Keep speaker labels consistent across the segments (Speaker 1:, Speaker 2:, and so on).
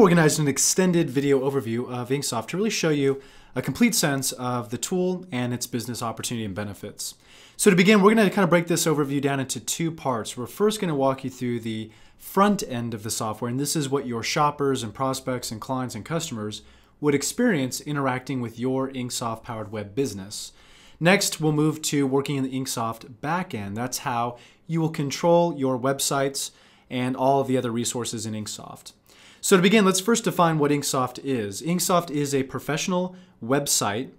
Speaker 1: Organized an extended video overview of Inksoft to really show you a complete sense of the tool and its business opportunity and benefits. So to begin, we're going to kind of break this overview down into two parts. We're first going to walk you through the front end of the software, and this is what your shoppers and prospects and clients and customers would experience interacting with your Inksoft powered web business. Next, we'll move to working in the Inksoft backend. That's how you will control your websites and all of the other resources in Inksoft. So to begin, let's first define what Inksoft is. Inksoft is a professional website.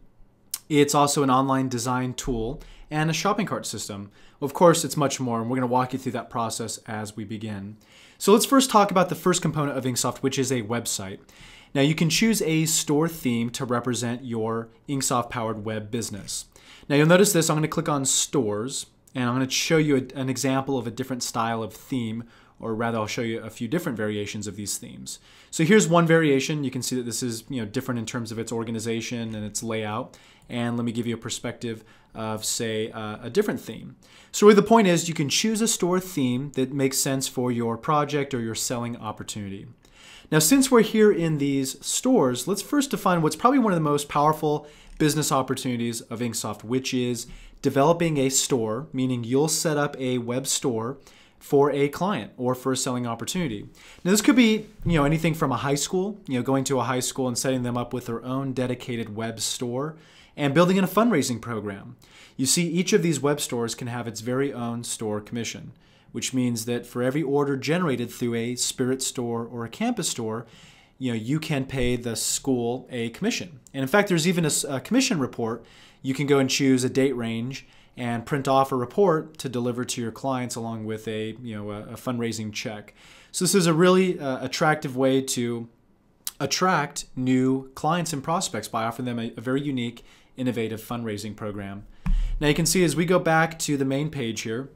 Speaker 1: It's also an online design tool and a shopping cart system. Of course, it's much more, and we're going to walk you through that process as we begin. So let's first talk about the first component of Inksoft, which is a website. Now you can choose a store theme to represent your Inksoft-powered web business. Now you'll notice this, I'm going to click on Stores, and I'm going to show you an example of a different style of theme, or rather I'll show you a few different variations of these themes. So here's one variation. You can see that this is different in terms of its organization and its layout. And let me give you a perspective of, say, a different theme. So really the point is you can choose a store theme that makes sense for your project or your selling opportunity. Now since we're here in these stores, let's first define what's probably one of the most powerful business opportunities of Inksoft, which is developing a store, meaning you'll set up a web store for a client or for a selling opportunity. Now this could be anything from a high school, going to a high school and setting them up with their own dedicated web store and building in a fundraising program. You see, each of these web stores can have its very own store commission, which means that for every order generated through a Spirit store or a campus store, you can pay the school a commission. And in fact, there's even a commission report. You can go and choose a date range and print off a report to deliver to your clients along with a fundraising check. So this is a really attractive way to attract new clients and prospects by offering them a very unique, innovative fundraising program. Now you can see as we go back to the main page here,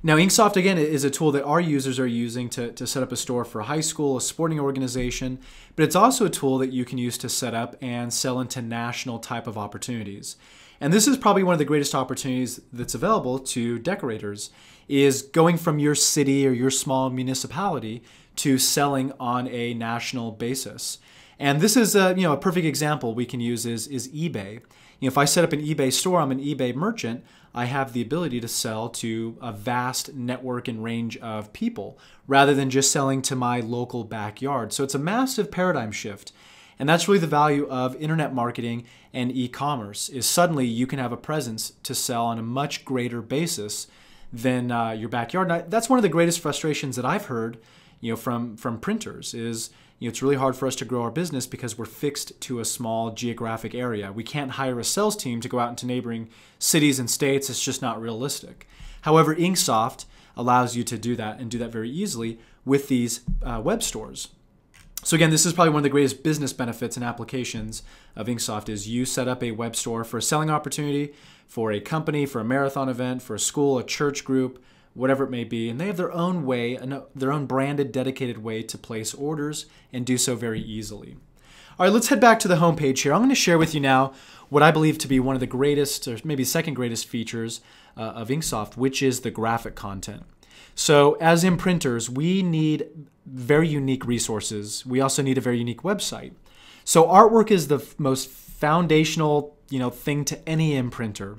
Speaker 1: now Inksoft again is a tool that our users are using to set up a store for a high school, a sporting organization, but it's also a tool that you can use to set up and sell into national type of opportunities. And this is probably one of the greatest opportunities that's available to decorators, is going from your city or your small municipality to selling on a national basis. And this is a perfect example we can use is eBay. If I set up an eBay store, I'm an eBay merchant, I have the ability to sell to a vast network and range of people rather than just selling to my local backyard. So it's a massive paradigm shift. And that's really the value of internet marketing and e-commerce, is suddenly you can have a presence to sell on a much greater basis than your backyard. Now, that's one of the greatest frustrations that I've heard from printers is it's really hard for us to grow our business because we're fixed to a small geographic area. We can't hire a sales team to go out into neighboring cities and states. It's just not realistic. However, Inksoft allows you to do that and do that very easily with these web stores. So again, this is probably one of the greatest business benefits and applications of Inksoft is you set up a web store for a selling opportunity, for a company, for a marathon event, for a school, a church group, whatever it may be, and they have their own way, their own branded, dedicated way to place orders and do so very easily. All right, let's head back to the home page here. I'm going to share with you now what I believe to be one of the greatest, or maybe second greatest features of Inksoft, which is the graphic content. So as imprinters, we need very unique resources. We also need a very unique website. So artwork is the most foundational thing to any imprinter.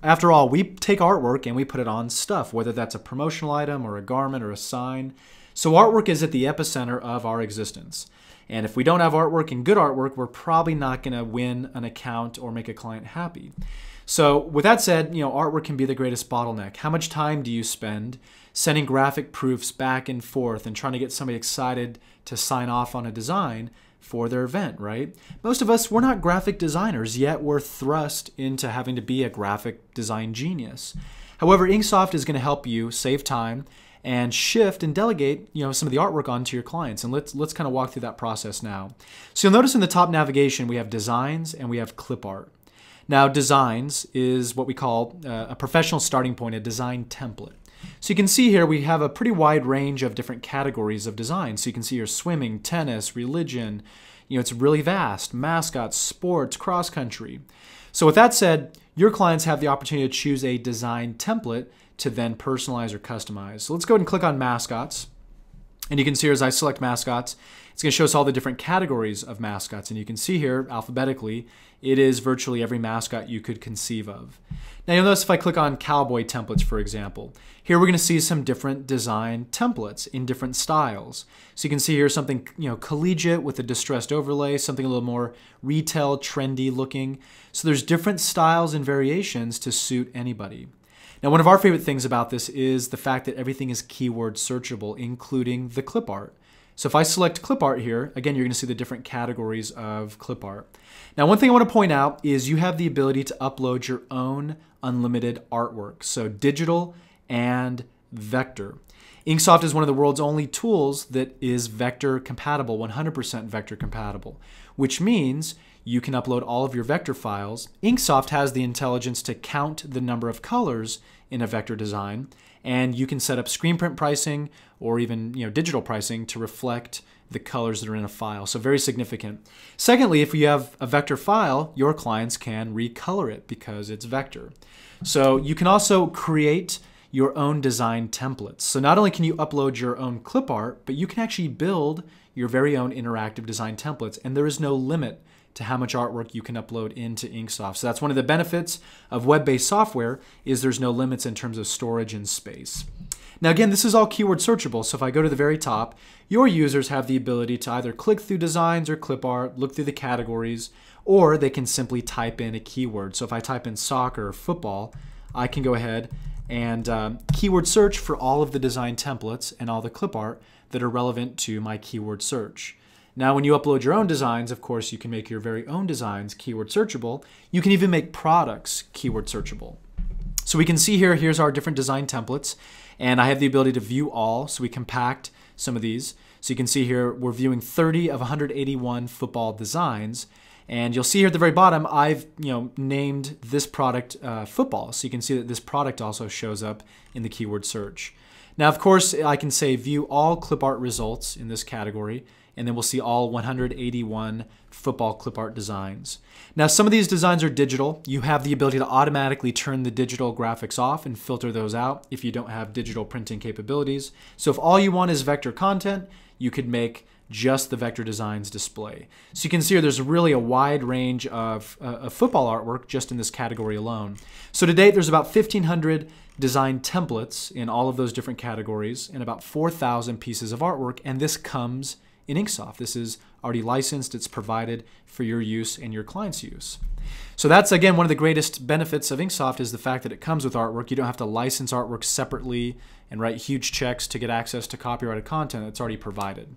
Speaker 1: After all, we take artwork and we put it on stuff, whether that's a promotional item or a garment or a sign. So artwork is at the epicenter of our existence. And if we don't have artwork and good artwork, we're probably not going to win an account or make a client happy. So with that said, artwork can be the greatest bottleneck. How much time do you spend sending graphic proofs back and forth and trying to get somebody excited to sign off on a design for their event, right? Most of us, we're not graphic designers, yet we're thrust into having to be a graphic design genius. However, Inksoft is going to help you save time and shift and delegate some of the artwork onto your clients. And let's kind of walk through that process now. So you'll notice in the top navigation we have designs and we have clip art. Now designs is what we call a professional starting point, a design template. So you can see here we have a pretty wide range of different categories of design. So you can see your swimming, tennis, religion, it's really vast, mascots, sports, cross country. So with that said, your clients have the opportunity to choose a design template to then personalize or customize. So let's go ahead and click on mascots. And you can see here as I select mascots, it's going to show us all the different categories of mascots. And you can see here alphabetically, it is virtually every mascot you could conceive of. Now you'll notice if I click on cowboy templates, for example, here we're going to see some different design templates in different styles. So you can see here something, collegiate with a distressed overlay, something a little more retail, trendy looking. So there's different styles and variations to suit anybody. Now, one of our favorite things about this is the fact that everything is keyword searchable, including the clip art. So if I select clip art here, again, you're going to see the different categories of clip art. Now, one thing I want to point out is you have the ability to upload your own unlimited artwork, so digital and vector. Inksoft is one of the world's only tools that is vector compatible, 100% vector compatible, which means you can upload all of your vector files. Inksoft has the intelligence to count the number of colors in a vector design, and you can set up screen print pricing or even digital pricing to reflect the colors that are in a file. So very significant. Secondly, if you have a vector file, your clients can recolor it because it's vector. So you can also create your own design templates. So not only can you upload your own clip art, but you can actually build your very own interactive design templates, and there is no limit to how much artwork you can upload into Inksoft. So that's one of the benefits of web-based software, is there's no limits in terms of storage and space. Now again, this is all keyword searchable, so if I go to the very top, your users have the ability to either click through designs or clip art, look through the categories, or they can simply type in a keyword. So if I type in soccer or football, I can go ahead and keyword search for all of the design templates and all the clip art that are relevant to my keyword search. Now, when you upload your own designs, of course, you can make your very own designs keyword searchable. You can even make products keyword searchable. So we can see here, here's our different design templates, and I have the ability to view all, so we compact some of these. So you can see here, we're viewing 30 of 181 football designs, and you'll see here at the very bottom, I've named this product football, so you can see that this product also shows up in the keyword search. Now, of course, I can say view all clip art results in this category, and then we'll see all 181 football clip art designs. Now, some of these designs are digital. You have the ability to automatically turn the digital graphics off and filter those out if you don't have digital printing capabilities. So if all you want is vector content, you could make just the vector designs display. So you can see here there's really a wide range of football artwork just in this category alone. So to date, there's about 1,500 design templates in all of those different categories and about 4,000 pieces of artwork, and this comes in Inksoft. This is already licensed, it's provided for your use and your client's use. So that's, again, one of the greatest benefits of Inksoft is the fact that it comes with artwork. You don't have to license artwork separately and write huge checks to get access to copyrighted content that's already provided.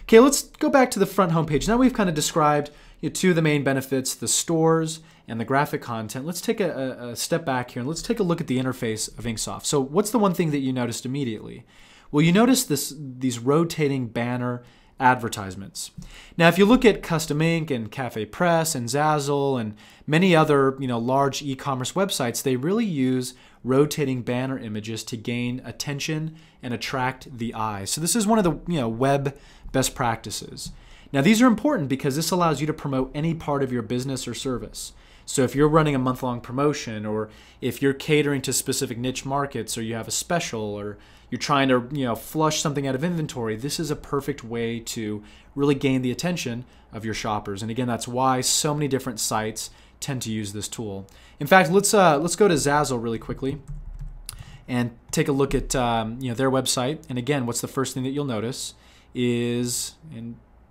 Speaker 1: Okay, let's go back to the front homepage. Now we've kind of described two of the main benefits, the stores and the graphic content. Let's take a step back here and let's take a look at the interface of Inksoft. So what's the one thing that you noticed immediately? Well, you notice these rotating banner advertisements. Now, if you look at Custom Ink and Cafe Press and Zazzle and many other large e-commerce websites, they really use rotating banner images to gain attention and attract the eye. So this is one of the web best practices. Now, these are important because this allows you to promote any part of your business or service. So if you're running a month-long promotion, or if you're catering to specific niche markets, or you have a special, or you're trying to flush something out of inventory, this is a perfect way to really gain the attention of your shoppers. And again, that's why so many different sites tend to use this tool. In fact, let's go to Zazzle really quickly and take a look at their website. And again, what's the first thing that you'll notice is,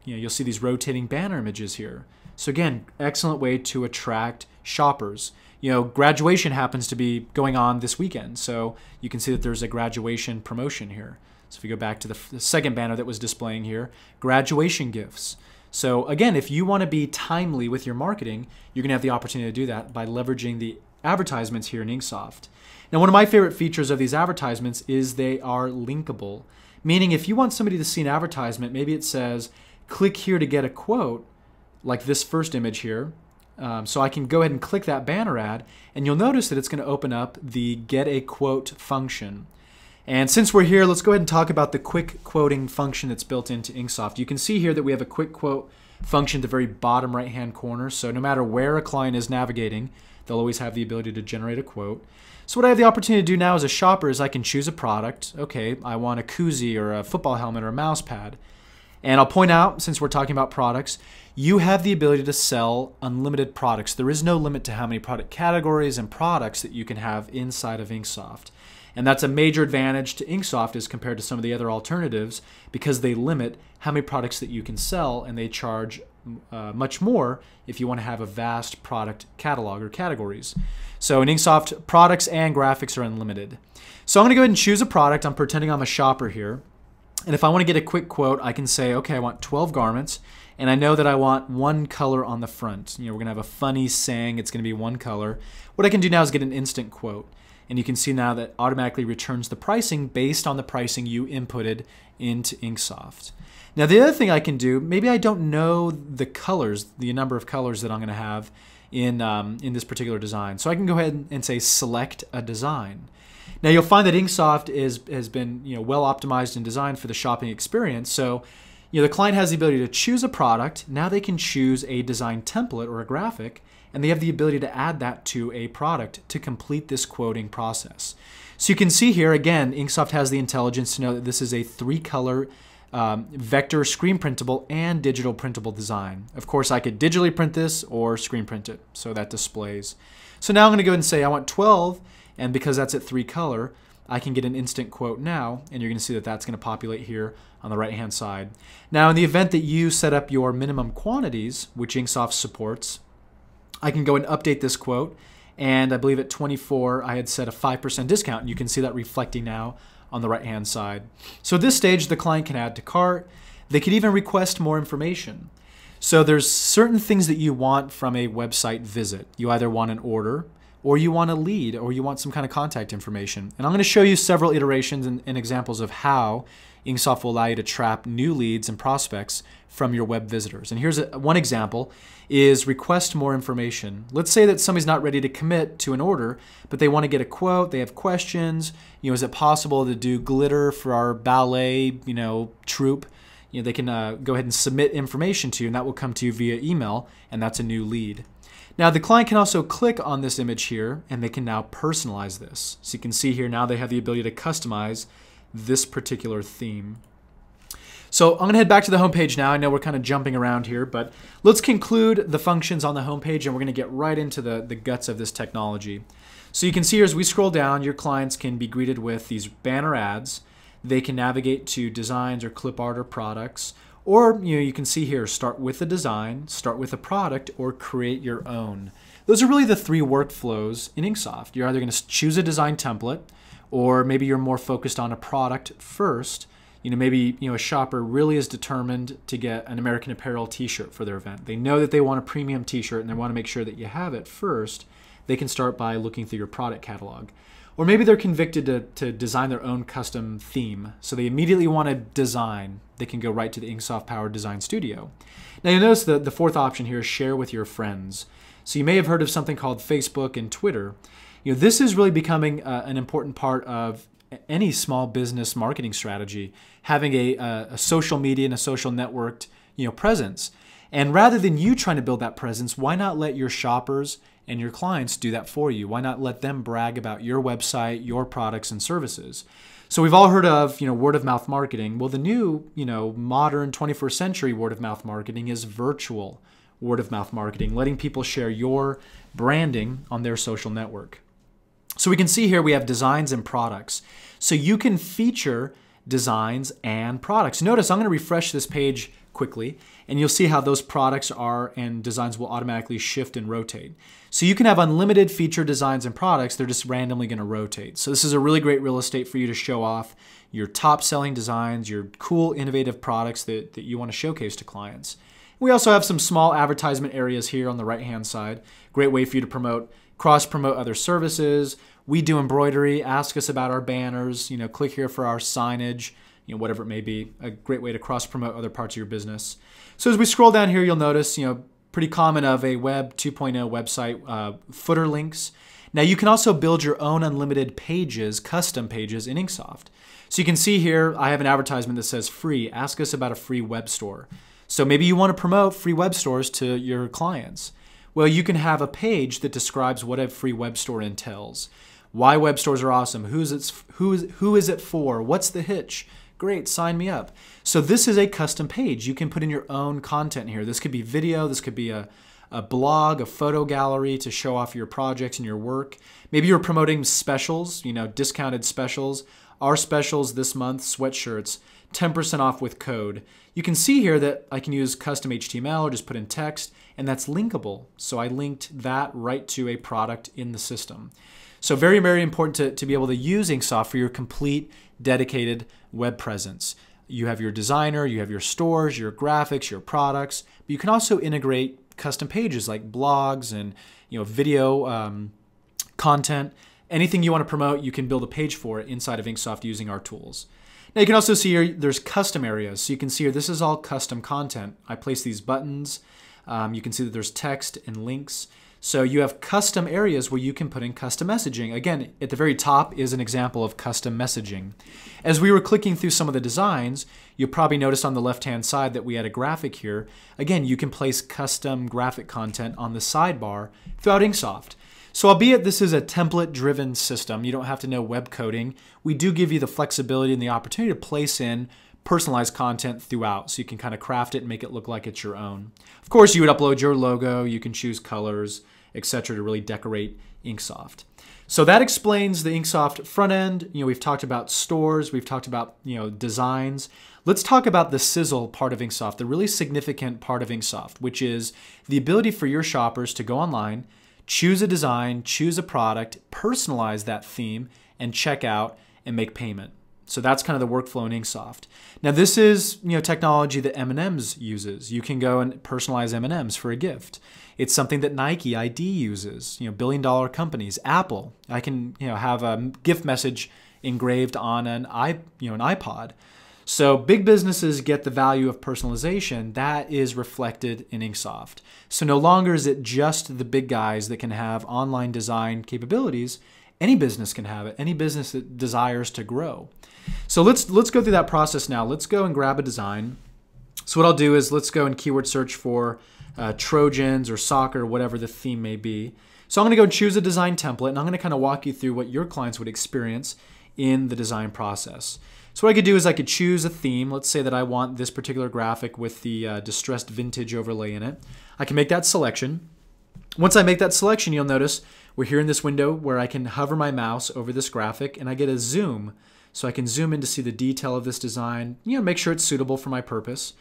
Speaker 1: you'll see these rotating banner images here. So again, excellent way to attract shoppers. Graduation happens to be going on this weekend, so you can see that there's a graduation promotion here. So if you go back to the second banner that was displaying here, graduation gifts. So again, if you want to be timely with your marketing, you're going to have the opportunity to do that by leveraging the advertisements here in Inksoft. Now, one of my favorite features of these advertisements is they are linkable, meaning if you want somebody to see an advertisement, maybe it says, click here to get a quote, like this first image here. So I can go ahead and click that banner ad, and you'll notice that it's going to open up the get a quote function. And since we're here, let's go ahead and talk about the quick quoting function that's built into Inksoft. You can see here that we have a quick quote function at the very bottom right-hand corner. So no matter where a client is navigating, They'll always have the ability to generate a quote. So what I have the opportunity to do now as a shopper is I can choose a product. Okay, I want a koozie or a football helmet or a mouse pad. And I'll point out, since we're talking about products, you have the ability to sell unlimited products. There is no limit to how many product categories and products that you can have inside of Inksoft. And that's a major advantage to Inksoft as compared to some of the other alternatives, because they limit how many products that you can sell, and they charge much more if you want to have a vast product catalog or categories. So in Inksoft, products and graphics are unlimited. So I'm going to go ahead and choose a product. I'm pretending I'm a shopper here. And if I want to get a quick quote, I can say, okay, I want 12 garments, and I know that I want one color on the front. We're going to have a funny saying, it's going to be one color. What I can do now is get an instant quote. And you can see now that automatically returns the pricing based on the pricing you inputted into Inksoft. Now the other thing I can do, maybe I don't know the colors, the number of colors that I'm going to have in this particular design. So I can go ahead and say select a design. Now you'll find that Inksoft has been well optimized and designed for the shopping experience. So the client has the ability to choose a product. Now they can choose a design template or a graphic, and they have the ability to add that to a product to complete this quoting process. So you can see here, again, Inksoft has the intelligence to know that this is a 3-color vector screen printable and digital printable design. Of course, I could digitally print this or screen print it, so that displays. So now I'm going to go ahead and say I want 12, and because that's at 3-color, I can get an instant quote now, and you're going to see that that's going to populate here on the right-hand side. Now, in the event that you set up your minimum quantities, which Inksoft supports, I can go and update this quote, and I believe at 24 I had set a 5% discount, and you can see that reflecting now on the right-hand side. So at this stage, the client can add to cart. They could even request more information. So there's certain things that you want from a website visit. You either want an order, or you want a lead, or you want some kind of contact information. And I'm going to show you several iterations and examples of how Inksoft will allow you to trap new leads and prospects from your web visitors. And here's one example, is request more information. Let's say that somebody's not ready to commit to an order, but they want to get a quote, they have questions. Is it possible to do glitter for our ballet, troupe? They can go ahead and submit information to you, and that will come to you via email, and that's a new lead. Now the client can also click on this image here, and they can now personalize this. So you can see here now they have the ability to customize this particular theme. So I'm going to head back to the home page now. I know we're kind of jumping around here, but let's conclude the functions on the home page, and we're going to get right into the guts of this technology. So you can see here as we scroll down, your clients can be greeted with these banner ads. They can navigate to designs or clip art or products, or you can see here, start with a design, start with a product, or create your own. Those are really the 3 workflows in Inksoft. You're either going to choose a design template, or maybe you're more focused on a product first. Maybe a shopper really is determined to get an American Apparel t-shirt for their event. They know that they want a premium t-shirt and they want to make sure that you have it first. They can start by looking through your product catalog. Or maybe they're convicted to design their own custom theme. So they immediately want to design. They can go right to the Inksoft powered design studio. Now you'll notice the 4th option here is share with your friends. So you may have heard of something called Facebook and Twitter. This is really becoming an important part of any small business marketing strategy, having a social media and a social networked presence. And rather than you trying to build that presence, why not let your shoppers and your clients do that for you? Why not let them brag about your website, your products and services? So we've all heard of word of mouth marketing. Well, the new modern 21st century word of mouth marketing is virtual word of mouth marketing, letting people share your branding on their social network. So we can see here we have designs and products. So you can feature designs and products. Notice I'm going to refresh this page quickly, and you'll see how those products are and designs will automatically shift and rotate. So you can have unlimited feature designs and products. They're just randomly going to rotate. So this is a really great real estate for you to show off your top selling designs, your cool innovative products that you want to showcase to clients. We also have some small advertisement areas here on the right hand side. Great way for you to cross-promote other services. We do embroidery. Ask us about our banners. Click here for our signage. Whatever it may be. A great way to cross-promote other parts of your business. So as we scroll down here, you'll notice, pretty common of a Web 2.0 website, footer links. Now you can also build your own unlimited pages, custom pages in Inksoft. So you can see here, I have an advertisement that says free. Ask us about a free web store. So maybe you want to promote free web stores to your clients. Well, you can have a page that describes what a free web store entails. Why web stores are awesome. Who is it for? What's the hitch? Great, sign me up. So this is a custom page. You can put in your own content here. This could be video. This could be a blog, a photo gallery to show off your projects and your work. Maybe you're promoting specials, discounted specials. Our specials this month, sweatshirts, 10% off with code. You can see here that I can use custom HTML or just put in text, and that's linkable. So I linked that right to a product in the system. So very, very important to be able to use Inksoft for your complete dedicated web presence. You have your designer, you have your stores, your graphics, your products, but you can also integrate custom pages like blogs and video content. Anything you want to promote, you can build a page for it inside of Inksoft using our tools. Now you can also see here there's custom areas. So you can see here this is all custom content. I place these buttons. You can see that there's text and links. So you have custom areas where you can put in custom messaging. Again, at the very top is an example of custom messaging. As we were clicking through some of the designs, you probably noticed on the left-hand side that we had a graphic here. Again, you can place custom graphic content on the sidebar throughout Inksoft. So albeit this is a template-driven system, you don't have to know web coding, we do give you the flexibility and the opportunity to place in personalized content throughout, so you can kind of craft it and make it look like it's your own. Of course, you would upload your logo, you can choose colors, etc. to really decorate Inksoft. So that explains the Inksoft front end. We've talked about stores, we've talked about designs. Let's talk about the sizzle part of Inksoft, the really significant part of Inksoft, which is the ability for your shoppers to go online, choose a design, choose a product, personalize that theme, and check out and make payment. So that's kind of the workflow in Inksoft. Now this is technology that M&M's uses. You can go and personalize M&M's for a gift. It's something that Nike ID uses. Billion-dollar companies. Apple. I can have a gift message engraved on an iPod. So big businesses get the value of personalization. That is reflected in Inksoft. So no longer is it just the big guys that can have online design capabilities. Any business can have it. Any business that desires to grow. So let's go through that process now. Let's go and grab a design. So what I'll do is let's go and keyword search for Trojans or soccer, whatever the theme may be. So I'm going to go and choose a design template, and I'm going to kind of walk you through what your clients would experience in the design process. So what I could do is I could choose a theme. Let's say that I want this particular graphic with the distressed vintage overlay in it. I can make that selection. Once I make that selection, you'll notice we're here in this window where I can hover my mouse over this graphic and I get a zoom. So I can zoom in to see the detail of this design, make sure it's suitable for my purpose.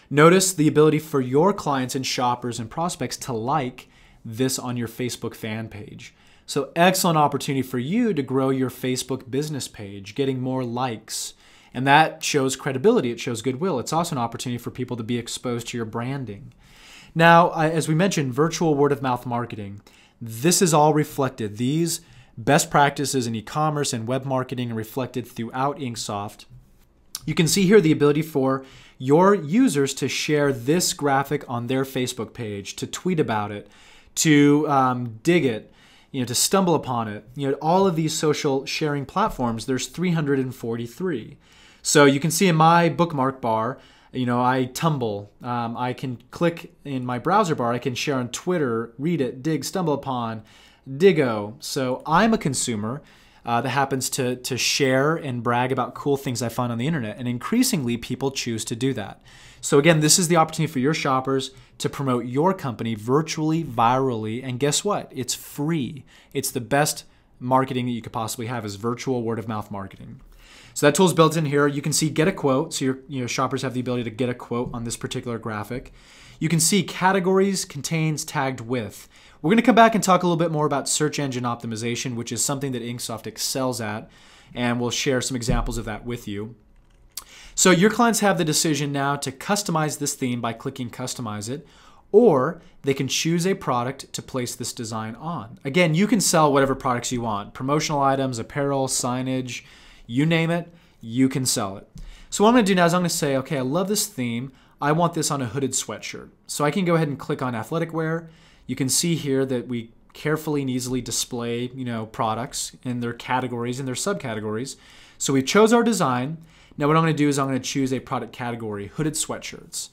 Speaker 1: Notice the ability for your clients and shoppers and prospects to like this on your Facebook fan page. So excellent opportunity for you to grow your Facebook business page, getting more likes. And that shows credibility, it shows goodwill. It's also an opportunity for people to be exposed to your branding. Now, as we mentioned, virtual word of mouth marketing. This is all reflected. These best practices in e-commerce and web marketing are reflected throughout Inksoft. You can see here the ability for your users to share this graphic on their Facebook page, to tweet about it, to dig it, to stumble upon it. All of these social sharing platforms, there's 343. So you can see in my bookmark bar, I tumble. I can click in my browser bar. I can share on Twitter, read it, dig, stumble upon, Digo. So I'm a consumer that happens to share and brag about cool things I find on the internet. And increasingly, people choose to do that. So again, this is the opportunity for your shoppers to promote your company virtually, virally. And guess what? It's free. It's the best marketing that you could possibly have is virtual word of mouth marketing. So that tool is built in here. You can see get a quote. So your shoppers have the ability to get a quote on this particular graphic. You can see categories, contains, tagged with. We're going to come back and talk a little bit more about search engine optimization, which is something that Inksoft excels at, and we'll share some examples of that with you. So your clients have the decision now to customize this theme by clicking Customize It, or they can choose a product to place this design on. Again, you can sell whatever products you want. Promotional items, apparel, signage, you name it, you can sell it. So what I'm going to do now is I'm going to say, okay, I love this theme. I want this on a hooded sweatshirt. So I can go ahead and click on athletic wear. You can see here that we carefully and easily display, products in their categories and their subcategories. So we chose our design. Now what I'm going to do is I'm going to choose a product category, hooded sweatshirts.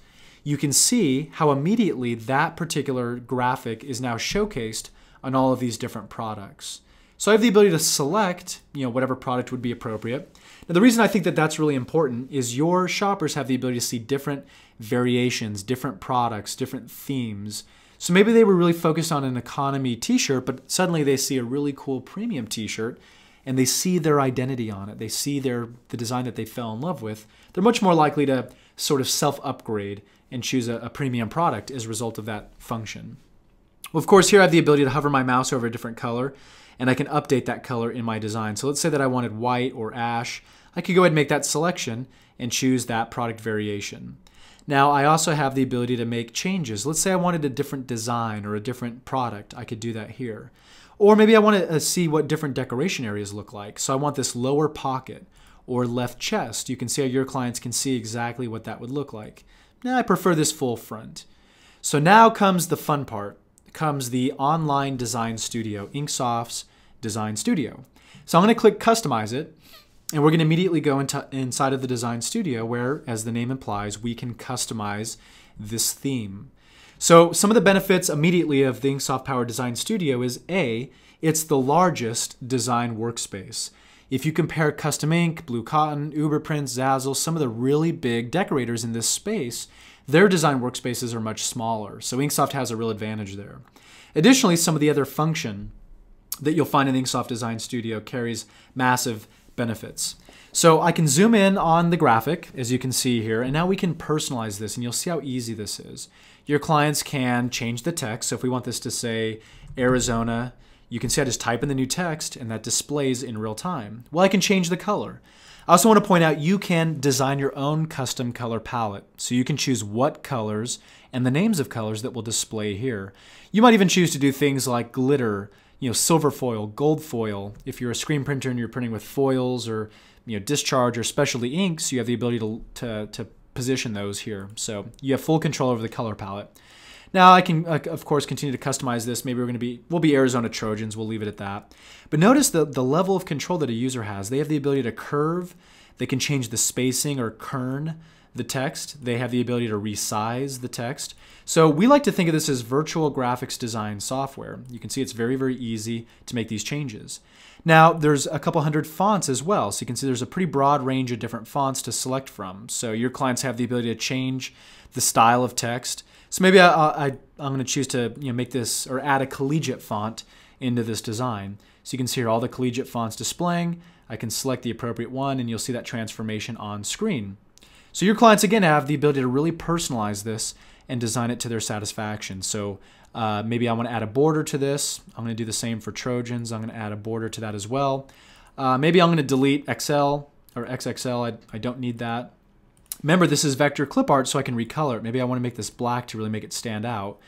Speaker 1: you can see how immediately that particular graphic is now showcased on all of these different products. So I have the ability to select, whatever product would be appropriate. Now the reason I think that that's really important is your shoppers have the ability to see different variations, different products, different themes. So maybe they were really focused on an economy t-shirt, but suddenly they see a really cool premium t-shirt and they see their identity on it. They see the design that they fell in love with. They're much more likely to sort of self-upgrade and choose a premium product as a result of that function. Well, of course, here I have the ability to hover my mouse over a different color, and I can update that color in my design. So let's say that I wanted white or ash. I could go ahead and make that selection and choose that product variation. Now, I also have the ability to make changes. Let's say I wanted a different design or a different product. I could do that here. Or maybe I want to see what different decoration areas look like. So I want this lower pocket or left chest. You can see how your clients can see exactly what that would look like. Now, I prefer this full front. So now comes the fun part. Comes the online design studio, Inksoft's Design Studio. So I'm going to click Customize It, and we're going to immediately go inside of the Design Studio where, as the name implies, we can customize this theme. So some of the benefits immediately of the Inksoft Power Design Studio is A, it's the largest design workspace. If you compare Custom Ink, Blue Cotton, Uberprint, Zazzle, some of the really big decorators in this space, their design workspaces are much smaller. So Inksoft has a real advantage there. Additionally, some of the other function that you'll find in the Inksoft Design Studio carries massive benefits. So I can zoom in on the graphic, as you can see here, and now we can personalize this, and you'll see how easy this is. Your clients can change the text. So if we want this to say Arizona, you can see I just type in the new text, and that displays in real time. Well, I can change the color. I also want to point out you can design your own custom color palette. So you can choose what colors and the names of colors that will display here. You might even choose to do things like glitter, silver foil, gold foil. If you're a screen printer and you're printing with foils or discharge or specialty inks, you have the ability to position those here. So you have full control over the color palette. Now I can, of course, continue to customize this. Maybe we'll be Arizona Trojans. We'll leave it at that. But notice the level of control that a user has. They have the ability to curve. They can change the spacing or kern the text. They have the ability to resize the text. So we like to think of this as virtual graphics design software. You can see it's very, very easy to make these changes. Now, there's a couple hundred fonts as well. So you can see there's a pretty broad range of different fonts to select from. So your clients have the ability to change the style of text. So maybe I'm going to choose to make this or add a collegiate font into this design. So you can see here all the collegiate fonts displaying. I can select the appropriate one, and you'll see that transformation on screen. So your clients, again, have the ability to really personalize this and design it to their satisfaction. So maybe I want to add a border to this. I'm going to do the same for Trojans. I'm going to add a border to that as well. Maybe I'm going to delete XL or XXL. I don't need that. Remember, this is vector clip art, so I can recolor it. Maybe I want to make this black to really make it stand out.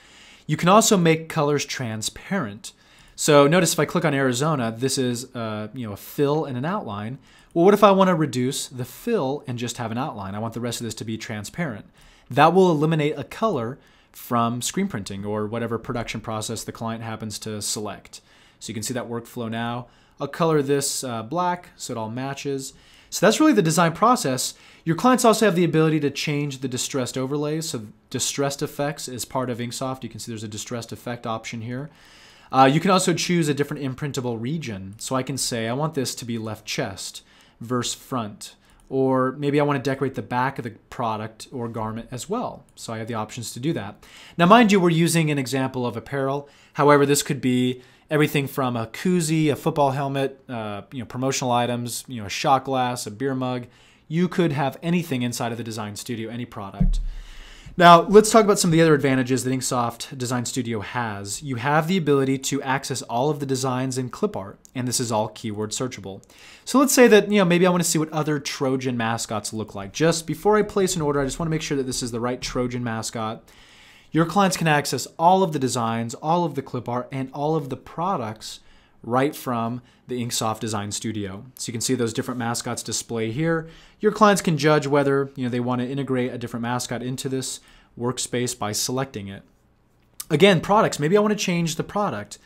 Speaker 1: You can also make colors transparent. So notice if I click on Arizona, this is a fill and an outline. Well, what if I want to reduce the fill and just have an outline? I want the rest of this to be transparent. That will eliminate a color from screen printing or whatever production process the client happens to select. So you can see that workflow now. I'll color this black so it all matches. So that's really the design process. Your clients also have the ability to change the distressed overlays. So distressed effects is part of Inksoft. You can see there's a distressed effect option here. You can also choose a different imprintable region. So I can say I want this to be left chest versus front. Or maybe I want to decorate the back of the product or garment as well. So I have the options to do that. Now mind you, we're using an example of apparel. However, this could be everything from a koozie, a football helmet, promotional items, a shot glass, a beer mug. You could have anything inside of the Design Studio, any product. Now, let's talk about some of the other advantages that Inksoft Design Studio has. You have the ability to access all of the designs in clip art, and this is all keyword searchable. So let's say that, maybe I want to see what other Trojan mascots look like. Just before I place an order, I just want to make sure that this is the right Trojan mascot. Your clients can access all of the designs, all of the clip art, and all of the products right from the Inksoft Design Studio. So you can see those different mascots display here. Your clients can judge whether they want to integrate a different mascot into this workspace by selecting it. Again, products. Maybe I want to change the product.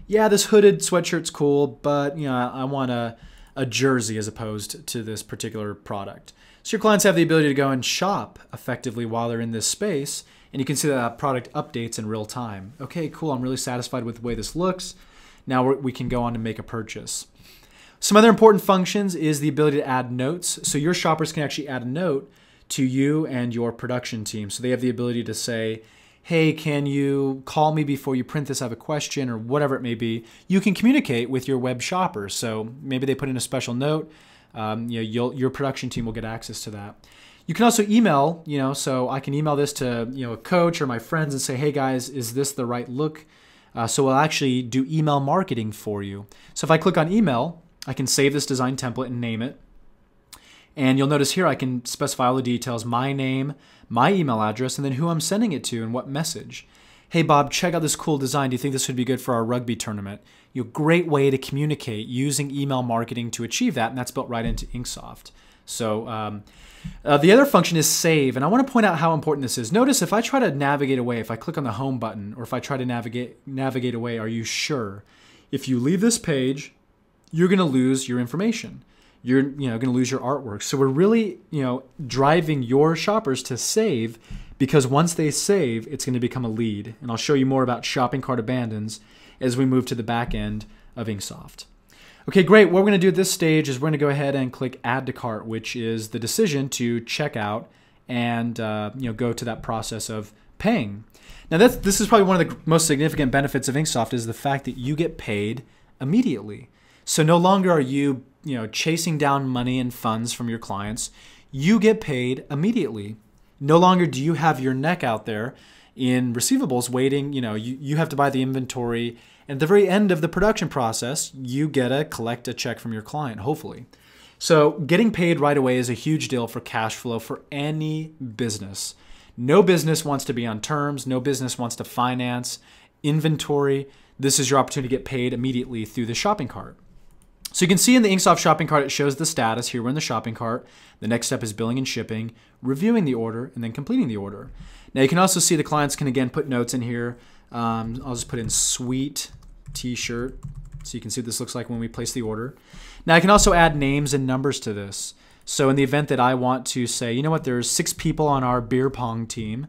Speaker 1: Yeah, this hooded sweatshirt's cool, but I want a a jersey as opposed to this particular product. So your clients have the ability to go and shop effectively while they're in this space, and you can see that that product updates in real time. Okay, cool, I'm really satisfied with the way this looks. Now we can go on to make a purchase. Some other important functions is the ability to add notes. So your shoppers can actually add a note to you and your production team. So they have the ability to say, hey, can you call me before you print this? I have a question, or whatever it may be. You can communicate with your web shoppers. So maybe they put in a special note. Your production team will get access to that. You can also email, so I can email this to a coach or my friends and say, hey guys, is this the right look? So we'll actually do email marketing for you. So if I click on email, I can save this design template and name it. And you'll notice here I can specify all the details, my name, my email address, and then who I'm sending it to and what message. Hey Bob, check out this cool design. Do you think this would be good for our rugby tournament? Great way to communicate using email marketing to achieve that, and that's built right into Inksoft. So the other function is save, and I want to point out how important this is. Notice if I try to navigate away, if I click on the home button, or if I try to navigate away, are you sure? If you leave this page, you're going to lose your information. You're going to lose your artwork. So we're really driving your shoppers to save, because once they save, it's going to become a lead. And I'll show you more about shopping cart abandons as we move to the back end of Inksoft. Okay, great. What we're going to do at this stage is we're going to go ahead and click Add to Cart, which is the decision to check out and go to that process of paying. Now this is probably one of the most significant benefits of Inksoft, is the fact that you get paid immediately. So no longer are you chasing down money and funds from your clients. You get paid immediately. No longer do you have your neck out there in receivables waiting. You have to buy the inventory. And at the very end of the production process, you get to collect a check from your client, hopefully. So getting paid right away is a huge deal for cash flow for any business. No business wants to be on terms. No business wants to finance inventory. This is your opportunity to get paid immediately through the shopping cart. So you can see in the Inksoft shopping cart, it shows the status. Here we're in the shopping cart. The next step is billing and shipping, reviewing the order, and then completing the order. Now you can also see the clients can again put notes in here. I'll just put in sweet t-shirt, so you can see what this looks like when we place the order. Now I can also add names and numbers to this. So in the event that I want to say, you know what, there's 6 people on our beer pong team,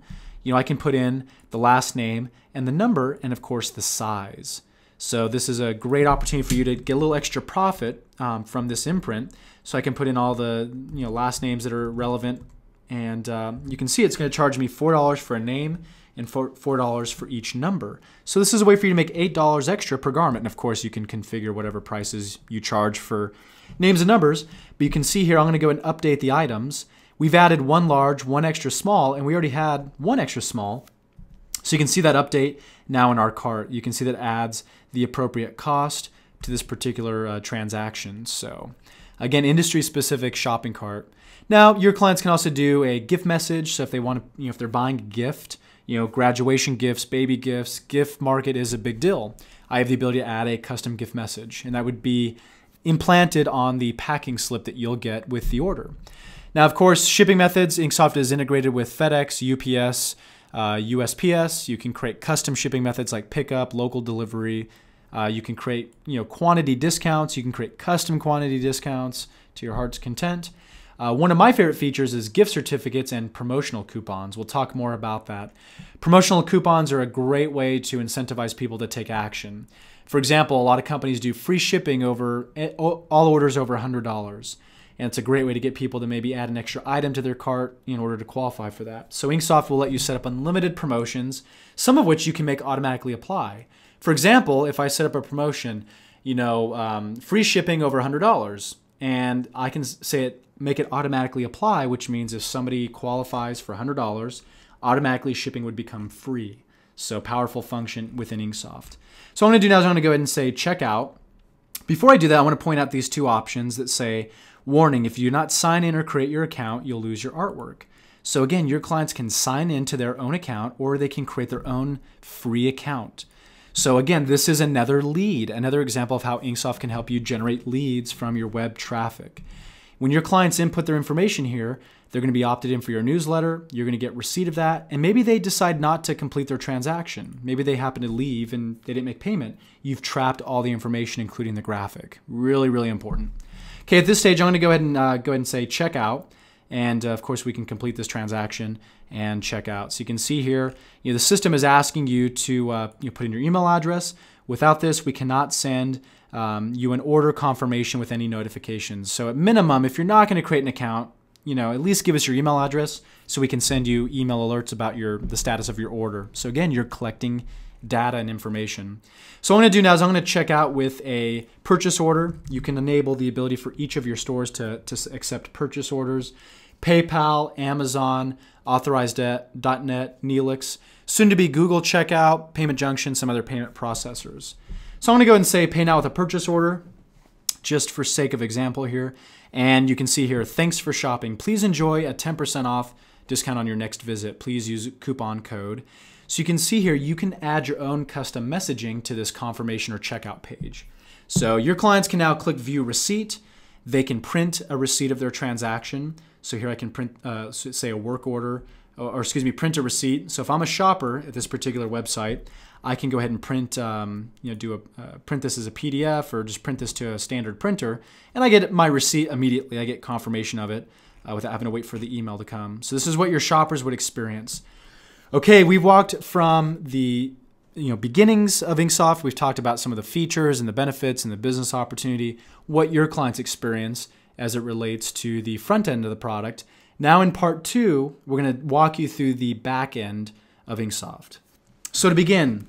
Speaker 1: I can put in the last name and the number, and of course the size. So this is a great opportunity for you to get a little extra profit from this imprint. So I can put in all the last names that are relevant, and you can see it's going to charge me $4 for a name and $4 for each number. So this is a way for you to make $8 extra per garment. And of course you can configure whatever prices you charge for names and numbers. But you can see here I'm going to go and update the items. We've added 1 large, 1 extra small, and we already had 1 extra small. So you can see that update now in our cart. You can see that it adds the appropriate cost to this particular transaction. So again, industry-specific shopping cart. Now your clients can also do a gift message. So if they want to, if they're buying a gift, graduation gifts, baby gifts, gift market is a big deal. I have the ability to add a custom gift message, and that would be implanted on the packing slip that you'll get with the order. Now, of course, shipping methods, Inksoft is integrated with FedEx, UPS, USPS. You can create custom shipping methods like pickup, local delivery. You can create quantity discounts. You can create custom quantity discounts to your heart's content. One of my favorite features is gift certificates and promotional coupons. We'll talk more about that. Promotional coupons are a great way to incentivize people to take action. For example, a lot of companies do free shipping over all orders over $100. And it's a great way to get people to maybe add an extra item to their cart in order to qualify for that. So Inksoft will let you set up unlimited promotions, some of which you can make automatically apply. For example, if I set up a promotion, free shipping over $100, and I can say make it automatically apply, which means if somebody qualifies for $100, automatically shipping would become free. So powerful function within Inksoft. So what I'm going to do now is I'm going to go ahead and say checkout. Before I do that, I want to point out these 2 options that say, warning, if you do not sign in or create your account, you'll lose your artwork. So again, your clients can sign into their own account, or they can create their own free account. So again, this is another lead, another example of how Inksoft can help you generate leads from your web traffic. When your clients input their information here, they're going to be opted in for your newsletter. You're going to get receipt of that. And maybe they decide not to complete their transaction. Maybe they happen to leave and they didn't make payment. You've trapped all the information, including the graphic. Really, really important. Okay, at this stage, I'm going to go ahead and say checkout. And of course, we can complete this transaction and check out. So you can see here, the system is asking you to put in your email address. Without this, we cannot send you an order confirmation with any notifications. So at minimum, if you're not going to create an account, at least give us your email address so we can send you email alerts about the status of your order. So again, you're collecting data and information. So what I'm going to do now is I'm going to check out with a purchase order. You can enable the ability for each of your stores to accept purchase orders. PayPal, Amazon, Authorized.net, Neelix, soon to be Google Checkout, Payment Junction, some other payment processors. So I'm going to go ahead and say pay now with a purchase order, just for sake of example here. And you can see here, thanks for shopping. Please enjoy a 10% off discount on your next visit. Please use coupon code. So you can see here, you can add your own custom messaging to this confirmation or checkout page. So your clients can now click view receipt. They can print a receipt of their transaction. So here I can print, say a work order, or excuse me, print a receipt. So if I'm a shopper at this particular website, I can go ahead and print, print this as a PDF or just print this to a standard printer, and I get my receipt immediately. I get confirmation of it without having to wait for the email to come. So this is what your shoppers would experience. Okay, we've walked from the beginnings of Inksoft. We've talked about some of the features and the benefits and the business opportunity, what your clients experience as it relates to the front end of the product. Now in part 2, we're going to walk you through the back end of Inksoft. So to begin,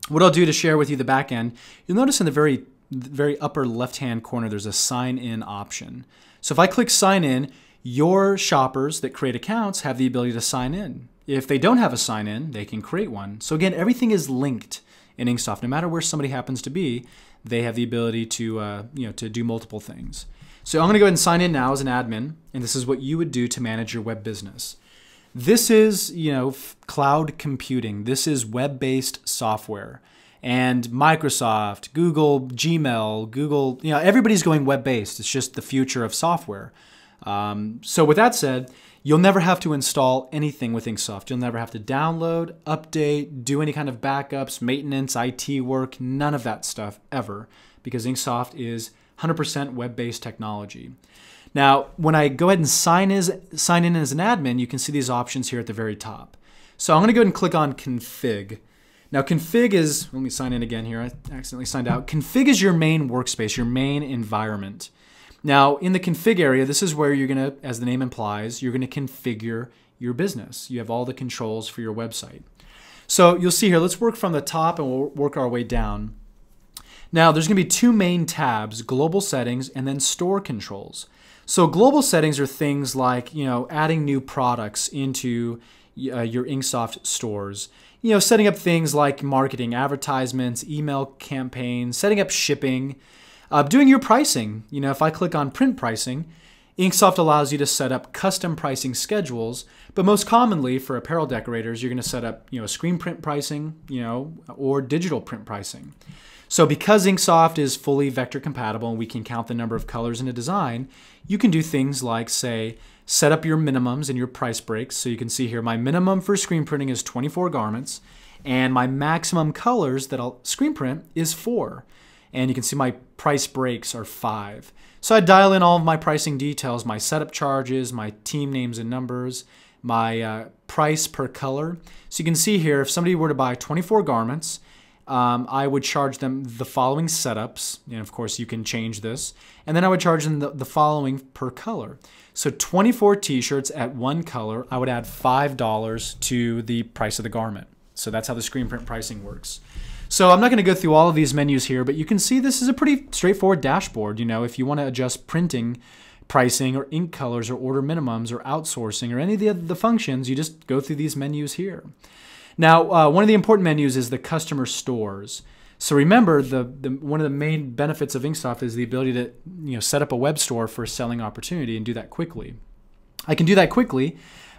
Speaker 1: what I'll do to share with you the back end, you'll notice in the very upper left-hand corner, there's a sign in option. So if I click sign in, your shoppers that create accounts have the ability to sign in. If they don't have a sign in, they can create one. So again, everything is linked in Inksoft. No matter where somebody happens to be, they have the ability to to do multiple things. So I'm going to go ahead and sign in now as an admin, and this is what you would do to manage your web business. This is, cloud computing. This is web-based software. And Microsoft, Google, Gmail, Google, everybody's going web-based. It's just the future of software. So with that said, you'll never have to install anything with Inksoft. You'll never have to download, update, do any kind of backups, maintenance, IT work, none of that stuff ever, because Inksoft is 100% web-based technology. Now, when I go ahead and sign in as an admin, you can see these options here at the very top. So I'm going to go ahead and click on Config. Now, Config is, let me sign in again here. I accidentally signed out. Config is your main workspace, your main environment. Now, in the config area, this is where you're going to, as the name implies, you're going to configure your business. You have all the controls for your website. So you'll see here, let's work from the top and we'll work our way down. Now, there's going to be 2 main tabs, global settings and then store controls. So global settings are things like, adding new products into your Inksoft stores. Setting up things like marketing, advertisements, email campaigns, setting up shipping, doing your pricing. If I click on print pricing, Inksoft allows you to set up custom pricing schedules, but most commonly for apparel decorators, you're going to set up, screen print pricing, or digital print pricing. So because Inksoft is fully vector compatible and we can count the number of colors in a design, you can do things like, say, set up your minimums and your price breaks. So you can see here, my minimum for screen printing is 24 garments, and my maximum colors that I'll screen print is 4. And you can see my price breaks are 5. So I dial in all of my pricing details, my setup charges, my team names and numbers, my price per color. So you can see here, if somebody were to buy 24 garments, I would charge them the following setups, and of course you can change this, and then I would charge them the following per color. So 24 t-shirts at one color, I would add $5 to the price of the garment. So that's how the screen print pricing works. So I'm not going to go through all of these menus here, but you can see this is a pretty straightforward dashboard. If you want to adjust printing, pricing, or ink colors, or order minimums, or outsourcing, or any of the functions, you just go through these menus here. Now, one of the important menus is the customer stores. So remember, one of the main benefits of Inksoft is the ability to set up a web store for a selling opportunity and do that quickly. I can do that quickly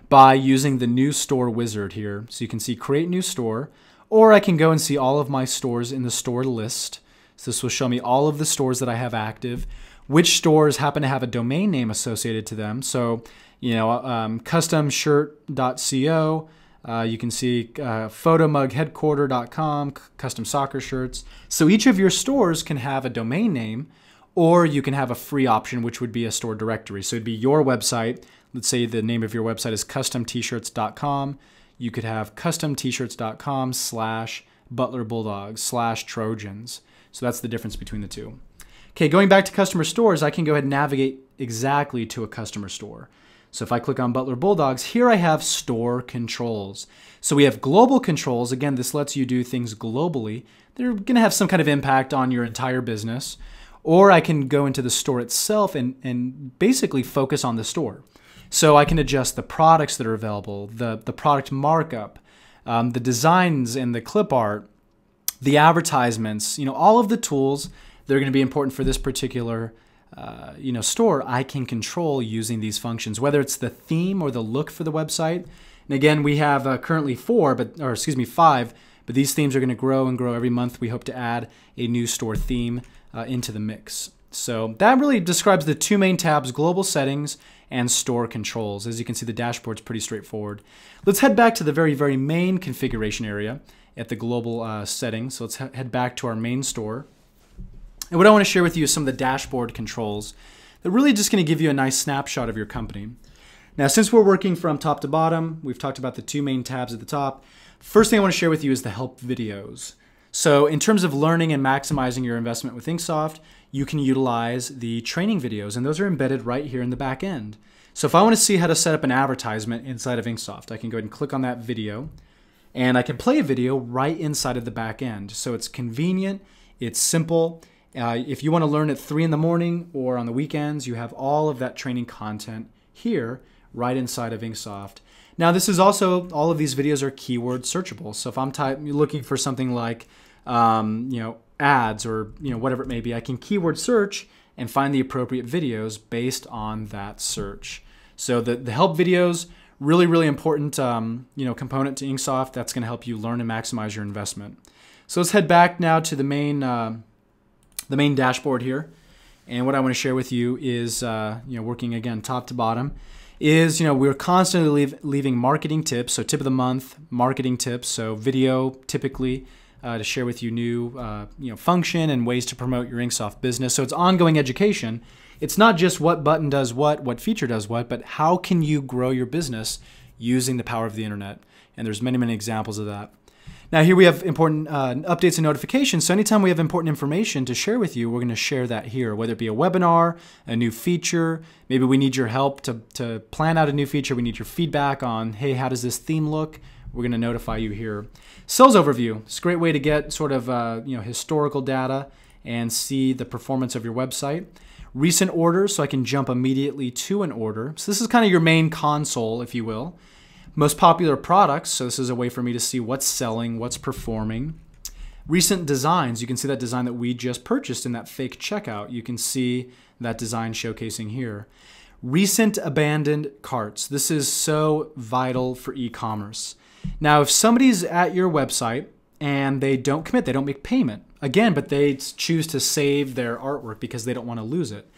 Speaker 1: by using the new store wizard here. So you can see create new store, or I can go and see all of my stores in the store list. So this will show me all of the stores that I have active, which stores happen to have a domain name associated to them. So, customshirt.co. You can see photomugheadquarter.com, custom soccer shirts. So each of your stores can have a domain name, or you can have a free option, which would be a store directory. So it'd be your website. Let's say the name of your website is customtshirts.com. You could have customtshirts.com/ButlerBulldogs/Trojans. So that's the difference between the two. Okay, going back to customer stores, I can go ahead and navigate exactly to a customer store. So if I click on Butler Bulldogs, here I have store controls. So we have global controls. Again, this lets you do things globally. They're going to have some kind of impact on your entire business. Or I can go into the store itself and basically focus on the store. So I can adjust the products that are available, the product markup, the designs and the clip art, the advertisements, all of the tools that are going to be important for this particular store, I can control using these functions, whether it's the theme or the look for the website. And again, we have currently 5, but these themes are going to grow and grow every month. We hope to add a new store theme into the mix. So that really describes the two main tabs, global settings and store controls. As you can see, the dashboard's pretty straightforward. Let's head back to the very, very main configuration area at the global settings. So let's head back to our main store. And what I want to share with you is some of the dashboard controls that really just going to give you a nice snapshot of your company. Now, since we're working from top to bottom, we've talked about the two main tabs at the top. First thing I want to share with you is the help videos. So in terms of learning and maximizing your investment with Inksoft, you can utilize the training videos, and those are embedded right here in the back end. So if I want to see how to set up an advertisement inside of Inksoft, I can go ahead and click on that video, and I can play a video right inside of the back end. So it's convenient, it's simple. If you want to learn at 3 in the morning or on the weekends, you have all of that training content here right inside of Inksoft. Now, this is also, all of these videos are keyword searchable. So if I'm looking for something like, ads or whatever it may be, I can keyword search and find the appropriate videos based on that search. So the help videos, really, really important component to Inksoft. That's going to help you learn and maximize your investment. So let's head back now to the main dashboard here. And what I want to share with you is, working again top to bottom, is we're constantly leaving marketing tips. So tip of the month, marketing tips. So video typically to share with you new function and ways to promote your Inksoft business. So it's ongoing education. It's not just what button does what feature does what, but how can you grow your business using the power of the internet? And there's many, many examples of that. Now here we have important updates and notifications. So anytime we have important information to share with you, we're going to share that here, whether it be a webinar, a new feature, maybe we need your help to plan out a new feature, we need your feedback on, hey, how does this theme look? We're going to notify you here. Sales overview. It's a great way to get sort of historical data and see the performance of your website. Recent orders, so I can jump immediately to an order. So this is kind of your main console, if you will. Most popular products, so this is a way for me to see what's selling, what's performing. Recent designs, you can see that design that we just purchased in that fake checkout. You can see that design showcasing here. Recent abandoned carts. This is so vital for e-commerce. Now, if somebody's at your website and they don't commit, they don't make payment, again, but they choose to save their artwork because they don't want to lose it,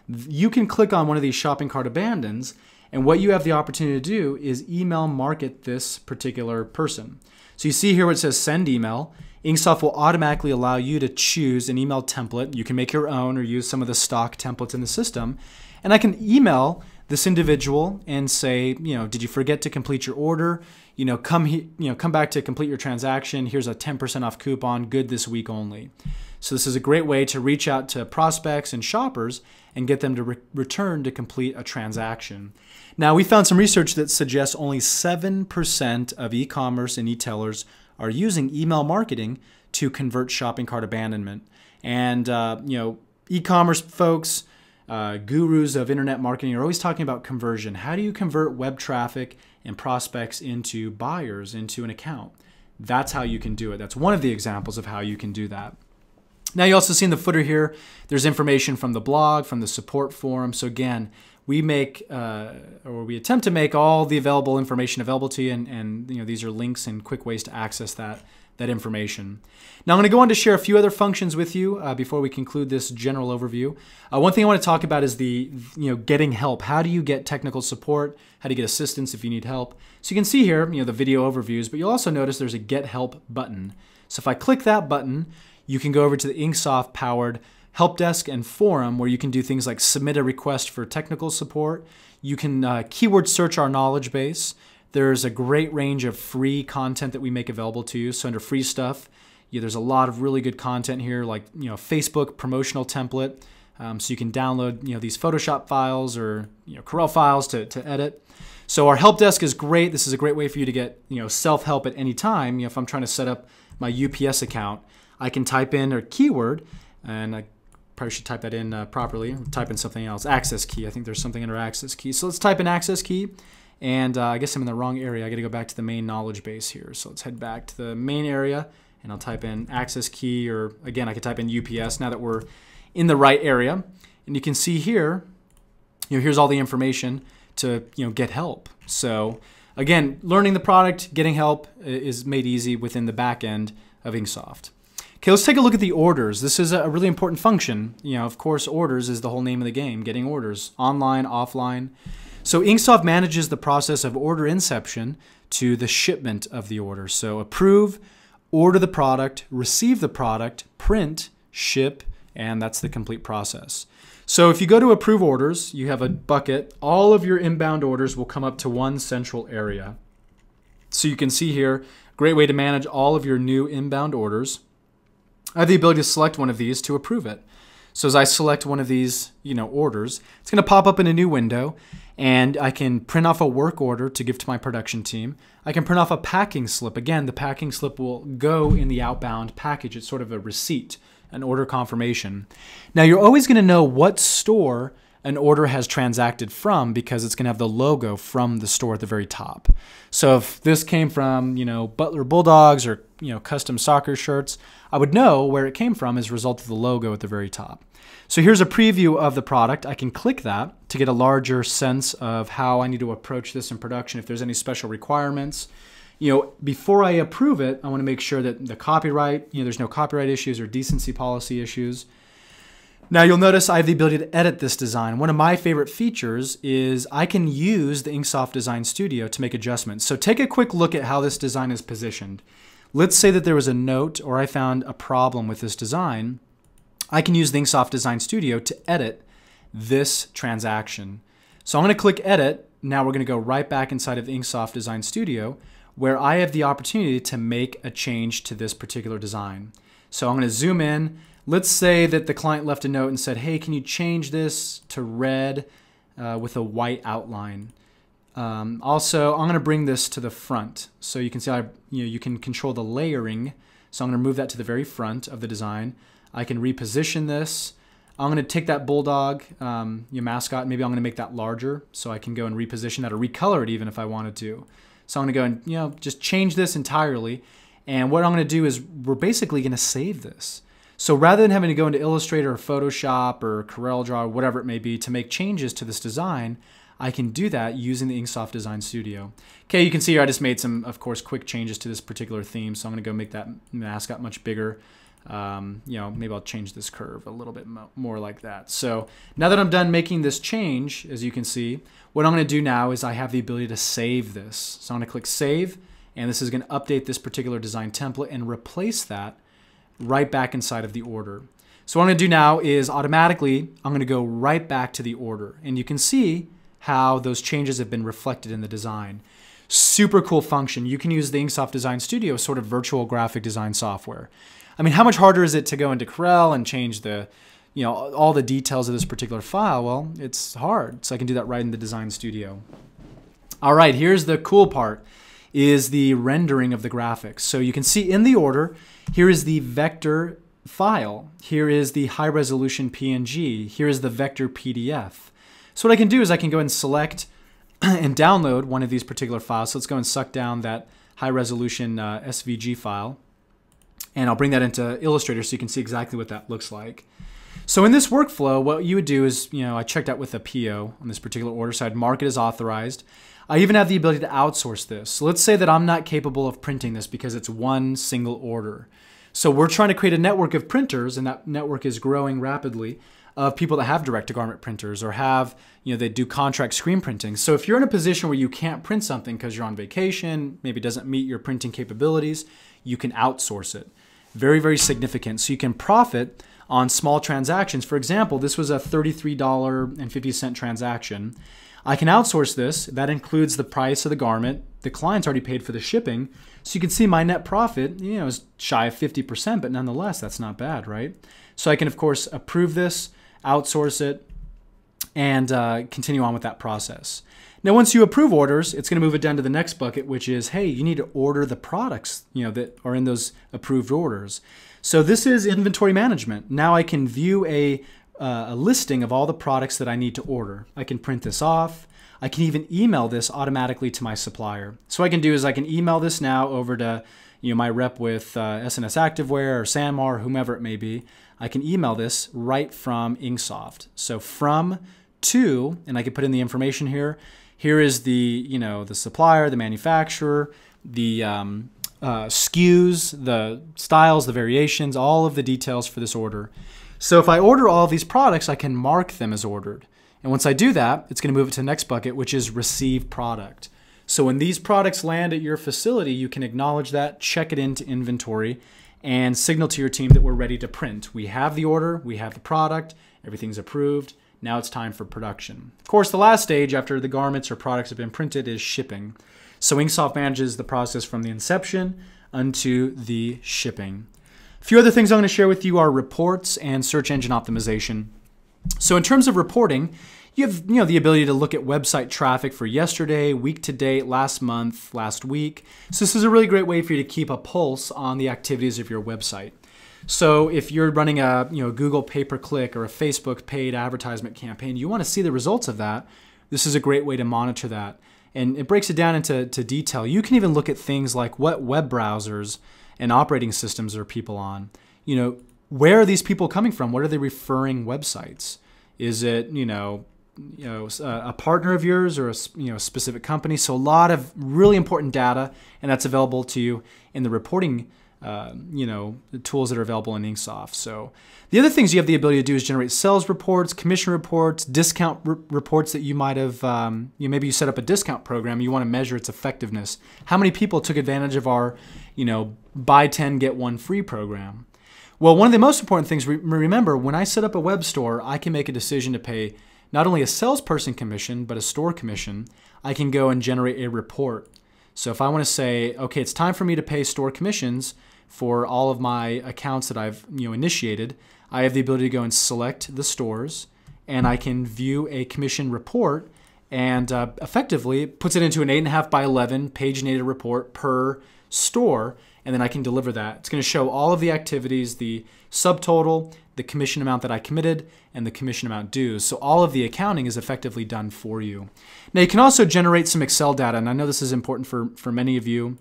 Speaker 1: you can click on one of these shopping cart abandons, and what you have the opportunity to do is email market this particular person. So you see here where it says send email. Inksoft will automatically allow you to choose an email template. You can make your own or use some of the stock templates in the system. And I can email this individual and say, did you forget to complete your order? Come back to complete your transaction. Here's a 10% off coupon, good this week only. So this is a great way to reach out to prospects and shoppers and get them to return to complete a transaction. Now, we found some research that suggests only 7% of e-commerce and e-tailers are using email marketing to convert shopping cart abandonment. And e-commerce folks, gurus of internet marketing are always talking about conversion. How do you convert web traffic and prospects into buyers, into an account? That's how you can do it. That's one of the examples of how you can do that. Now, you also see in the footer here, there's information from the blog, from the support forum. So again, we make or we attempt to make all the available information available to you, and these are links and quick ways to access that information. Now I'm going to go on to share a few other functions with you before we conclude this general overview. One thing I want to talk about is the getting help. How do you get technical support? How do you get assistance if you need help? So you can see here the video overviews, but you'll also notice there's a Get Help button. So if I click that button, you can go over to the Inksoft powered help desk and forum where you can do things like submit a request for technical support. You can keyword search our knowledge base. There's a great range of free content that we make available to you. So under free stuff, there's a lot of really good content here, like Facebook promotional template. So you can download these Photoshop files or Corel files to edit. So our help desk is great. This is a great way for you to get self-help at any time. If I'm trying to set up my UPS account, I can type in a keyword, and I probably should type that in properly. Type in something else, access key. I think there's something under access key. So let's type in access key, and I guess I'm in the wrong area. I got to go back to the main knowledge base here. So let's head back to the main area, and I'll type in access key, or again, I could type in UPS now that we're in the right area. And you can see here, here's all the information to get help. So again, learning the product, getting help is made easy within the back end of Inksoft. Okay, let's take a look at the orders. This is a really important function. Of course, orders is the whole name of the game, getting orders, online, offline. So Inksoft manages the process of order inception to the shipment of the order. So approve, order the product, receive the product, print, ship, and that's the complete process. So if you go to approve orders, you have a bucket. All of your inbound orders will come up to one central area. So you can see here, great way to manage all of your new inbound orders. I have the ability to select one of these to approve it. So as I select one of these, orders, it's going to pop up in a new window, and I can print off a work order to give to my production team. I can print off a packing slip. Again, the packing slip will go in the outbound package. It's sort of a receipt, an order confirmation. Now you're always going to know what store an order has transacted from because it's going to have the logo from the store at the very top. So if this came from, Butler Bulldogs or, custom soccer shirts, I would know where it came from as a result of the logo at the very top. So here's a preview of the product. I can click that to get a larger sense of how I need to approach this in production, if there's any special requirements. Before I approve it, I want to make sure that the copyright, there's no copyright issues or decency policy issues. Now you'll notice I have the ability to edit this design. One of my favorite features is I can use the Inksoft Design Studio to make adjustments. So take a quick look at how this design is positioned. Let's say that there was a note or I found a problem with this design. I can use the Inksoft Design Studio to edit this transaction. So I'm going to click edit. Now we're going to go right back inside of the Inksoft Design Studio, where I have the opportunity to make a change to this particular design. So I'm going to zoom in. Let's say that the client left a note and said, hey, can you change this to red with a white outline? Also, I'm going to bring this to the front. So you can see you can control the layering. So I'm going to move that to the very front of the design. I can reposition this. I'm going to take that bulldog, your mascot, maybe I'm going to make that larger so I can go and reposition that or recolor it even if I wanted to. So I'm going to go and just change this entirely. And what I'm going to do is we're basically going to save this. So rather than having to go into Illustrator or Photoshop or CorelDRAW or whatever it may be to make changes to this design, I can do that using the Inksoft Design Studio. Okay, you can see here I just made some, of course, quick changes to this particular theme. So I'm going to go make that mascot much bigger. Maybe I'll change this curve a little bit more like that. So now that I'm done making this change, as you can see, what I'm going to do now is I have the ability to save this. So I'm going to click Save, and this is going to update this particular design template and replace that right back inside of the order. So what I'm going to do now is automatically I'm going to go right back to the order, and you can see how those changes have been reflected in the design. Super cool function. You can use the Inksoft Design Studio as sort of virtual graphic design software. I mean, how much harder is it to go into Corel and change the, all the details of this particular file? Well, it's hard. So I can do that right in the Design Studio. All right, here's the cool part, is the rendering of the graphics. So you can see in the order, here is the vector file. Here is the high resolution PNG. Here is the vector PDF. So what I can do is I can go and select and download one of these particular files. So let's go and suck down that high resolution SVG file. And I'll bring that into Illustrator so you can see exactly what that looks like. So in this workflow, what you would do is, I checked out with a PO on this particular order, so I'd mark it as authorized. I even have the ability to outsource this. So let's say that I'm not capable of printing this because it's one single order. So we're trying to create a network of printers, and that network is growing rapidly, of people that have direct-to-garment printers or have, they do contract screen printing. So if you're in a position where you can't print something because you're on vacation, maybe it doesn't meet your printing capabilities, you can outsource it. Very, very significant. So you can profit on small transactions. For example, this was a $33.50 transaction. I can outsource this. That includes the price of the garment. The client's already paid for the shipping. So you can see my net profit, is shy of 50%, but nonetheless, that's not bad, right? So I can, of course, approve this, outsource it, and continue on with that process. Now, once you approve orders, it's going to move it down to the next bucket, which is, hey, you need to order the products, that are in those approved orders. So this is inventory management. Now I can view a listing of all the products that I need to order. I can print this off. I can even email this automatically to my supplier. So what I can do is I can email this now over to my rep with SNS Activewear or Sanmar, or whomever it may be. I can email this right from Inksoft. So from to, and I can put in the information here. Here is the the supplier, the manufacturer, the SKUs, the styles, the variations, all of the details for this order. So if I order all of these products, I can mark them as ordered. And once I do that, it's going to move it to the next bucket, which is receive product. So when these products land at your facility, you can acknowledge that, check it into inventory, and signal to your team that we're ready to print. We have the order, we have the product, everything's approved. Now it's time for production. Of course, the last stage after the garments or products have been printed is shipping. So Inksoft manages the process from the inception unto the shipping. A few other things I'm going to share with you are reports and search engine optimization. So in terms of reporting, you have the ability to look at website traffic for yesterday, week to date, last month, last week. So this is a really great way for you to keep a pulse on the activities of your website. So if you're running a Google pay-per-click or a Facebook paid advertisement campaign, you want to see the results of that. This is a great way to monitor that. And it breaks it down into detail. You can even look at things like what web browsers and operating systems are people on. Where are these people coming from? What are they referring websites? Is it a partner of yours or a specific company? So a lot of really important data, and that's available to you in the reporting the tools that are available in Inksoft. So the other things you have the ability to do is generate sales reports, commission reports, discount reports that you might have, maybe you set up a discount program, you want to measure its effectiveness. How many people took advantage of our, buy 10, get 1 free program? Well, one of the most important things, remember, when I set up a web store, I can make a decision to pay not only a salesperson commission, but a store commission. I can go and generate a report. So if I want to say, okay, it's time for me to pay store commissions for all of my accounts that I've initiated, I have the ability to go and select the stores, and I can view a commission report, and effectively puts it into an 8.5 by 11 paginated report per store, and then I can deliver that. It's going to show all of the activities, the subtotal, the commission amount that I committed, and the commission amount due. So all of the accounting is effectively done for you. Now you can also generate some Excel data, and I know this is important for many of you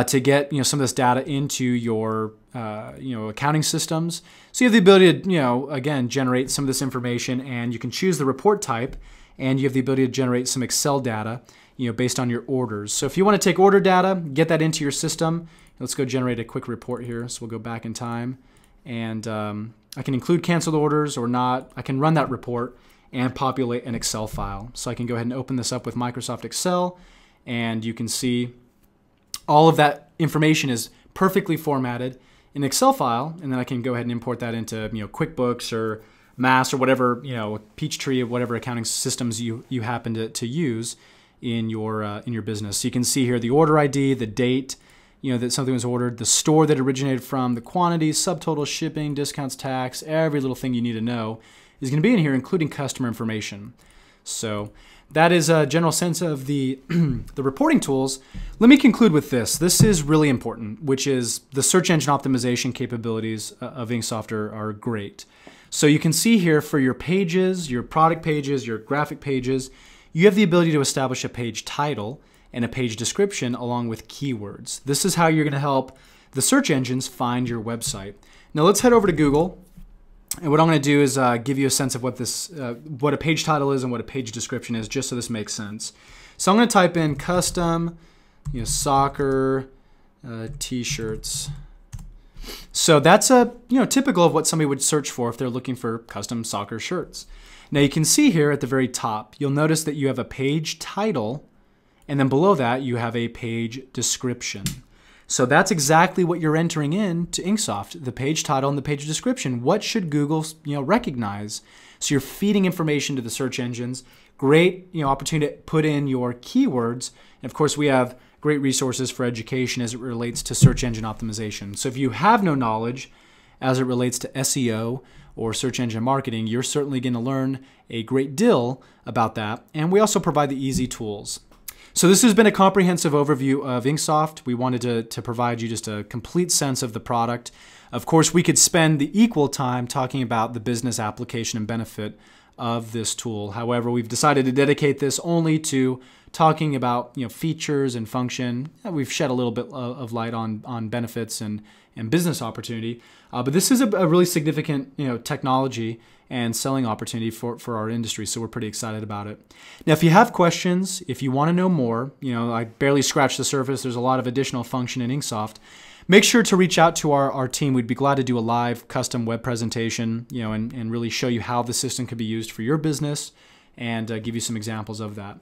Speaker 1: to get some of this data into your accounting systems. So you have the ability to again generate some of this information, and you can choose the report type, and you have the ability to generate some Excel data based on your orders. So if you want to take order data, get that into your system. Let's go generate a quick report here. So we'll go back in time, and I can include canceled orders or not. I can run that report and populate an Excel file. So I can go ahead and open this up with Microsoft Excel, and you can see all of that information is perfectly formatted in an Excel file, and then I can go ahead and import that into QuickBooks or Mass or whatever, Peachtree or whatever accounting systems you happen to use in your business. So you can see here the order ID, the date, that something was ordered, the store that originated from, the quantities, subtotal, shipping, discounts, tax, every little thing you need to know is going to be in here, including customer information. So that is a general sense of the the reporting tools. Let me conclude with this. This is really important, which is the search engine optimization capabilities of Inksoft are great. So you can see here for your pages, your product pages, your graphic pages, you have the ability to establish a page title and a page description along with keywords. This is how you're going to help the search engines find your website. Now let's head over to Google, and what I'm going to do is give you a sense of what a page title is and what a page description is, just so this makes sense. So I'm going to type in custom, soccer t-shirts. So that's typical of what somebody would search for if they're looking for custom soccer shirts. Now you can see here at the very top, you'll notice that you have a page title, and then below that you have a page description. So that's exactly what you're entering into Inksoft, the page title and the page description. What should Google, recognize? So you're feeding information to the search engines. Great, opportunity to put in your keywords. And of course, we have great resources for education as it relates to search engine optimization. So if you have no knowledge as it relates to SEO or search engine marketing, you're certainly going to learn a great deal about that. And we also provide the easy tools. So this has been a comprehensive overview of Inksoft. We wanted to provide you just a complete sense of the product. Of course, we could spend the equal time talking about the business application and benefit of this tool. However, we've decided to dedicate this only to talking about features and function. We've shed a little bit of light on benefits and business opportunity. But this is a really significant technology and selling opportunity for our industry, so we're pretty excited about it. Now, if you have questions, if you want to know more, I barely scratched the surface. There's a lot of additional function in Inksoft. Make sure to reach out to our team. We'd be glad to do a live custom web presentation, and really show you how the system could be used for your business and give you some examples of that.